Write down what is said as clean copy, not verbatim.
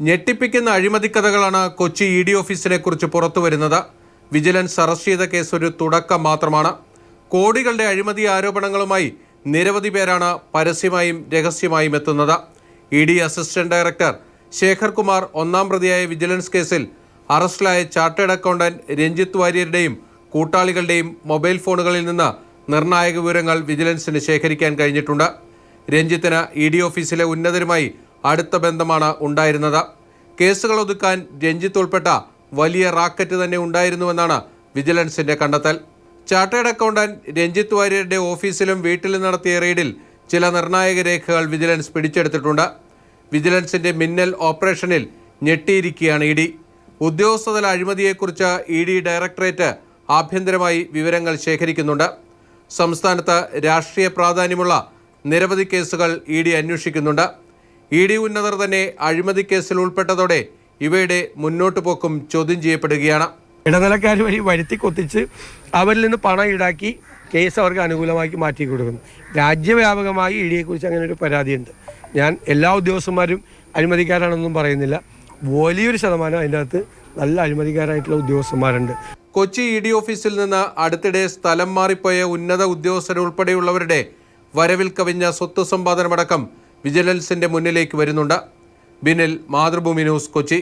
ഞെട്ടിപ്പിക്കുന്ന അഴിമതിക്കഥകളാണ് Kochi E D ഓഫീസിനെ കുറിച്ച് പുറത്തുവരുന്നത്. വിജിലൻസ് അറസ്റ്റ് ചെയ്ത കേസ് ഒരു തുടക്കം മാത്രമാണ്. കോടികളുടെ അഴിമതി ആരോപണങ്ങളുമായി നിരവധി പേരാണ് പരസ്യമായും രഹസ്യമായും എത്തുന്നത്. E D assistant director Shekhar Kumar ഒന്നാം പ്രതിയായ വിജിലൻസ് കേസിൽ അറസ്റ്റിലായ ചാർട്ടേഡ് അക്കൗണ്ടന്റ് രഞ്ജിത്ത് വാര്യരുടെയും കൂട്ടാളികളുടെയും മൊബൈൽ ഫോണുകളിൽ നിന്ന് നിർണായക വിവരങ്ങൾ വിജിലൻസിന് ശേഖരിക്കാൻ കഴിഞ്ഞിട്ടുണ്ട്. രഞ്ജിത്തിന് ഇ ഡി ഓഫീസിലെ ഉന്നതരുമായി അടുത്ത ബന്ധമാണ് ഉണ്ടായിരുന്നത്. കേസുകൾ ഒതുക്കാൻ രഞ്ജിത്ത് ഉൾപ്പെട്ട വലിയ റാക്കറ്റ് തന്നെ ഉണ്ടായിരുന്നുവെന്നാണ് വിജിലൻസിന്റെ കണ്ടെത്തൽ. ചാർട്ടേഡ് അക്കൗണ്ടന്റ് രഞ്ജിത്ത് വാര്യരുടെ ഓഫീസിലും വീട്ടിലും നടത്തിയ റെയ്ഡിൽ ചില നിർണായക രേഖകൾ വിജിലൻസ് പിടിച്ചെടുത്തിട്ടുണ്ട്. വിജിലൻസിന്റെ മിന്നൽ ഓപ്പറേഷനിൽ ഞെട്ടിയിരിക്കുകയാണ് ഇ ഡി. ഉദ്യോഗസ്ഥതല അഴിമതിയെക്കുറിച്ച് ഇ ഡി ഡയറക്ടറേറ്റ് ആഭ്യന്തരമായി വിവരങ്ങൾ ശേഖരിക്കുന്നുണ്ട്. സംസ്ഥാനത്ത് രാഷ്ട്രീയ പ്രാധാന്യമുള്ള നിരവധി കേസുകൾ ഇ ഡി അന്വേഷിക്കുന്നുണ്ട്. ഇ ഡി ഉന്നതർ തന്നെ അഴിമതി കേസിൽ ഉൾപ്പെട്ടതോടെ ഇവയുടെ മുന്നോട്ട് പോക്കും ചോദ്യം ചെയ്യപ്പെടുകയാണ്. ഇടനിലക്കാർ വഴി വരുത്തി കൊത്തിച്ച് അവരിൽ നിന്ന് പണം ഈടാക്കി കേസ് അവർക്ക് അനുകൂലമാക്കി മാറ്റി കൊടുക്കുന്നു. രാജ്യവ്യാപകമായി ഇ ഡിയെക്കുറിച്ച് അങ്ങനെ ഒരു പരാതിയുണ്ട്. ഞാൻ എല്ലാ ഉദ്യോഗസ്ഥന്മാരും അഴിമതിക്കാരാണെന്നൊന്നും പറയുന്നില്ല. വലിയൊരു ശതമാനം അതിൻ്റെ അകത്ത് നല്ല അഴിമതിക്കാരായിട്ടുള്ള ഉദ്യോഗസ്ഥന്മാരുണ്ട്. കൊച്ചി ഇ ഡി ഓഫീസിൽ നിന്ന് അടുത്തിടെ സ്ഥലം മാറിപ്പോയ ഉന്നത ഉദ്യോഗസ്ഥരുൾപ്പെടെയുള്ളവരുടെ വരവിൽ കവിഞ്ഞ സ്വത്ത് സമ്പാദനമടക്കം വിജിലൻസിന്റെ മുന്നിലേക്ക് വരുന്നുണ്ട്. ബിനിൽ, മാതൃഭൂമി ന്യൂസ്, കൊച്ചി.